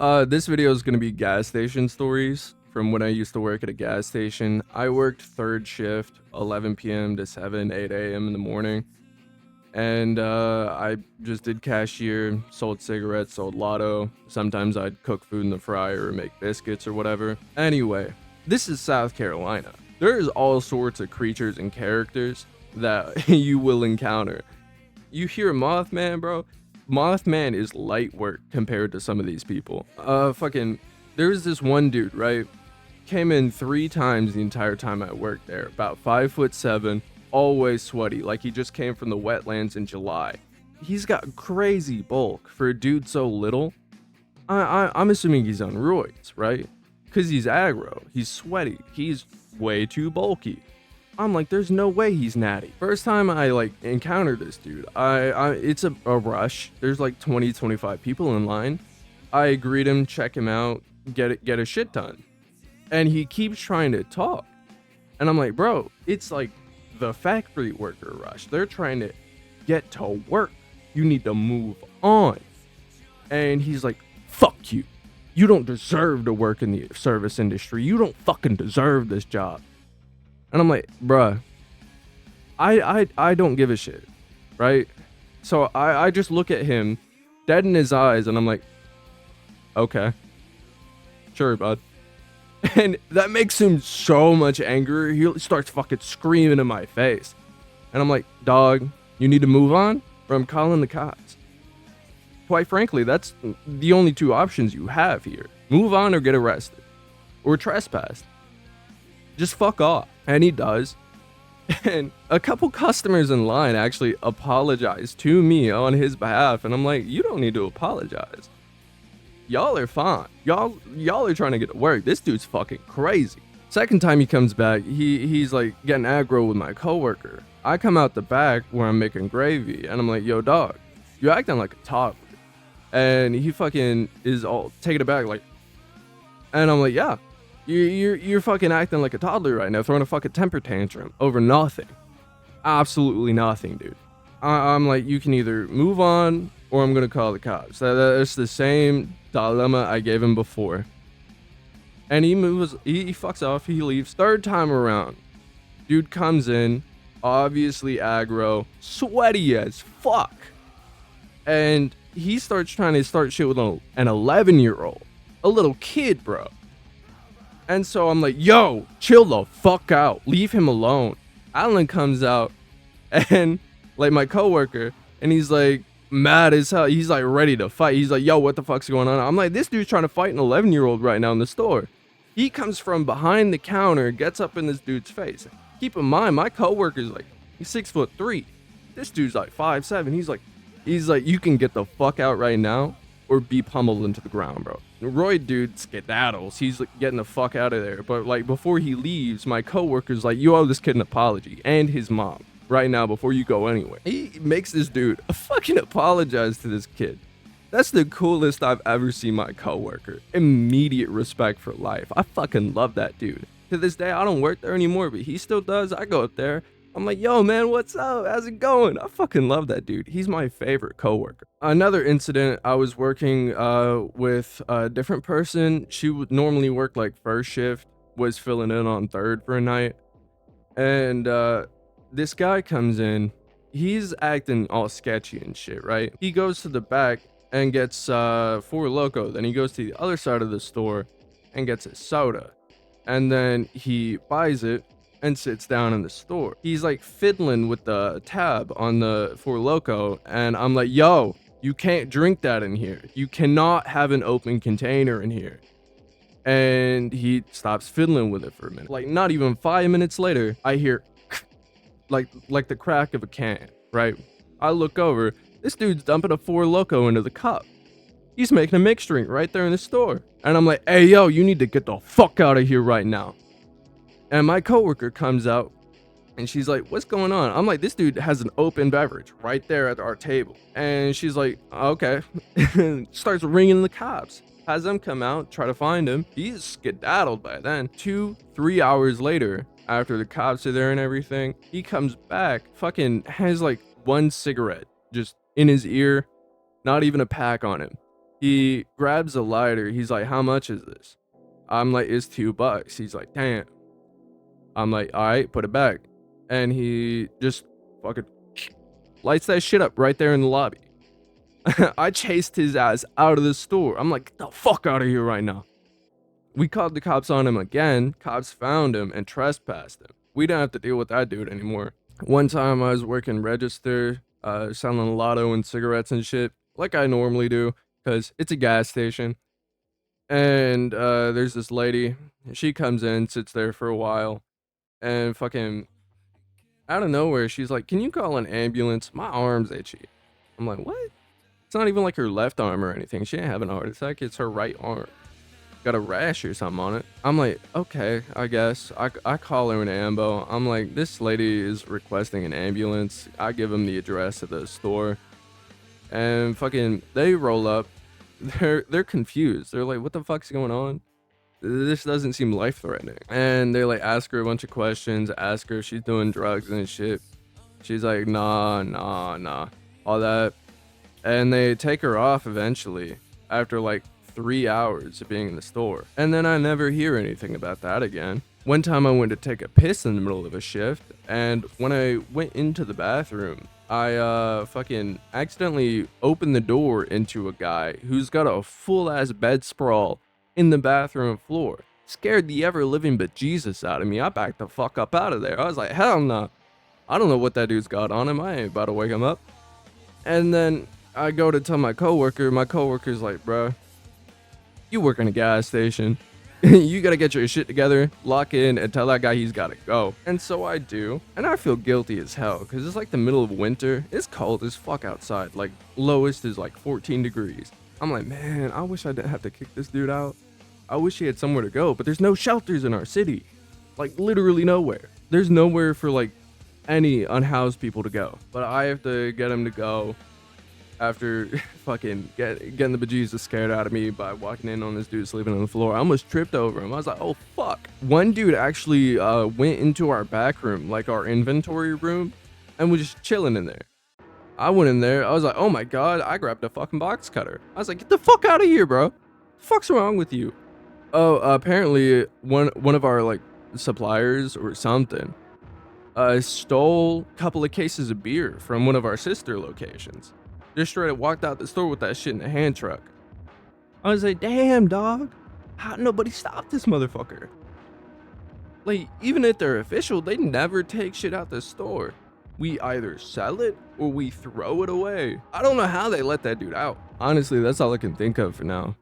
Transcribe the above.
This video is gonna be gas station stories from when I used to work at a gas station. I worked third shift, 11 p.m. to 8 a.m. in the morning. And I just did cashier, sold cigarettes, sold lotto. Sometimes I'd cook food in the fryer or make biscuits or whatever. Anyway, this is South Carolina. There's all sorts of creatures and characters that you will encounter. You hear Mothman, bro? Mothman is light work compared to some of these people. There's this one dude, right? Came in 3 times the entire time I worked there. About 5'7", always sweaty, like he just came from the wetlands in July. He's got crazy bulk for a dude so little. I'm assuming he's on roids, right? Because he's aggro, he's sweaty, he's way too bulky. I'm like, there's no way he's natty. First time I encountered this dude, it's a rush. There's like 25 people in line. I greet him, check him out, get a shit done. And he keeps trying to talk. And I'm like, bro, it's like the factory worker rush. They're trying to get to work. You need to move on. And he's like, fuck you. You don't deserve to work in the service industry. You don't fucking deserve this job. And I'm like, bruh, I don't give a shit, right? So I just look at him dead in his eyes and I'm like, okay, sure, bud. And that makes him so much angrier. He starts fucking screaming in my face. And I'm like, dog, you need to move on or I'm calling the cops. Quite frankly, that's the only 2 options you have here. Move on or get arrested. Or trespass. Just fuck off. And he does. And a couple customers in line actually apologized to me on his behalf. And I'm like, you don't need to apologize. Y'all are fine. Y'all are trying to get to work. This dude's fucking crazy. Second time he comes back, he's like getting aggro with my coworker. I come out the back where I'm making gravy. And I'm like, yo, dog, you acting like a toddler. And he fucking is all taken aback like, and I'm like, yeah. You're fucking acting like a toddler right now, throwing a fucking temper tantrum over nothing. Absolutely nothing, dude. I'm like, you can either move on or I'm gonna call the cops. That's the same dilemma I gave him before. And he moves, he fucks off, he leaves. Third time around, dude comes in, obviously aggro, sweaty as fuck. And he starts trying to start shit with an 11-year-old. A little kid, bro. And so I'm like, yo, chill the fuck out. Leave him alone. Alan comes out and like my coworker, and he's like mad as hell. He's like ready to fight. He's like, yo, what the fuck's going on? I'm like, this dude's trying to fight an 11-year-old right now in the store. He comes from behind the counter, gets up in this dude's face. Keep in mind, my coworker's like, he's 6'3". This dude's like 5'7". He's like, you can get the fuck out right now or be pummeled into the ground, bro. Roy dude skedaddles. He's like getting the fuck out of there. But like before he leaves, my coworker's like, you owe this kid an apology and his mom right now before you go anywhere. He makes this dude fucking apologize to this kid. That's the coolest I've ever seen my coworker. Immediate respect for life. I fucking love that dude. To this day, I don't work there anymore, but he still does. I go up there. I'm like, yo, man, what's up? How's it going? I fucking love that dude. He's my favorite coworker. Another incident, I was working with a different person. She would normally work like first shift, was filling in on third for a night. And this guy comes in. He's acting all sketchy and shit, right? He goes to the back and gets 4 Loko. Then he goes to the other side of the store and gets a soda. And then he buys it and sits down in the store. He's like fiddling with the tab on the 4 Loko, and I'm like, yo, you can't drink that in here. You cannot have an open container in here. And he stops fiddling with it for a minute. Like not even 5 minutes later, I hear like the crack of a can, right? I look over, this dude's dumping a 4 Loko into the cup. He's making a mixed drink right there in the store. And I'm like, hey, yo, you need to get the fuck out of here right now. And my coworker comes out and she's like, what's going on? I'm like, this dude has an open beverage right there at our table. And she's like, okay. Starts ringing the cops. Has them come out, try to find him. He's skedaddled by then. 2-3 hours later, after the cops are there and everything, he comes back, fucking has like 1 cigarette just in his ear, not even a pack on him. He grabs a lighter. He's like, how much is this? I'm like, it's $2. He's like, damn. I'm like, all right, put it back. And he just fucking lights that shit up right there in the lobby. I chased his ass out of the store. I'm like, get the fuck out of here right now. We called the cops on him again. Cops found him and trespassed him. We don't have to deal with that dude anymore. One time I was working register, selling lotto and cigarettes and shit, like I normally do, because it's a gas station. And there's this lady. She comes in, sits there for a while, and fucking out of nowhere, she's like, can you call an ambulance? My arm's itchy. I'm like, what? It's not even like her left arm or anything. She ain't having a heart attack. It's her right arm. Got a rash or something on it. I'm like, okay, I guess. I call her an ambo. I'm like, this lady is requesting an ambulance. I give them the address of the store. And fucking, they roll up. They're confused. They're like, what the fuck's going on? This doesn't seem life-threatening. And they like ask her a bunch of questions, ask her if she's doing drugs and shit. She's like, nah, all that. And they take her off eventually after like 3 hours of being in the store. And then I never hear anything about that again. One time I went to take a piss in the middle of a shift, and when I went into the bathroom, I fucking accidentally opened the door into a guy who's got a full-ass bed sprawl in the bathroom floor. Scared the ever-living bejesus out of me. I backed the fuck up out of there. I was like, hell no. I don't know what that dude's got on him. I ain't about to wake him up. And then I go to tell my coworker. My coworker's like, bro, you work in a gas station. You gotta get your shit together, lock in, and tell that guy he's gotta go. And so I do. And I feel guilty as hell, because it's like the middle of winter. It's cold as fuck outside. Like, lowest is like 14 degrees. I'm like, man, I wish I didn't have to kick this dude out. I wish he had somewhere to go, but there's no shelters in our city. Like, literally nowhere. There's nowhere for, like, any unhoused people to go. But I have to get him to go after fucking getting the bejesus scared out of me by walking in on this dude sleeping on the floor. I almost tripped over him. I was like, oh, fuck. One dude actually went into our back room, like our inventory room, and was just chilling in there. I went in there. I was like, oh my God. I grabbed a fucking box cutter. I was like, get the fuck out of here, bro. What the fuck's wrong with you? Oh, apparently one of our like suppliers or something stole a couple of cases of beer from one of our sister locations. Just straight up walked out the store with that shit in a hand truck. I was like, damn, dog. How nobody stopped this motherfucker? Like, even if they're official, they never take shit out the store. We either sell it or we throw it away. I don't know how they let that dude out. Honestly, that's all I can think of for now.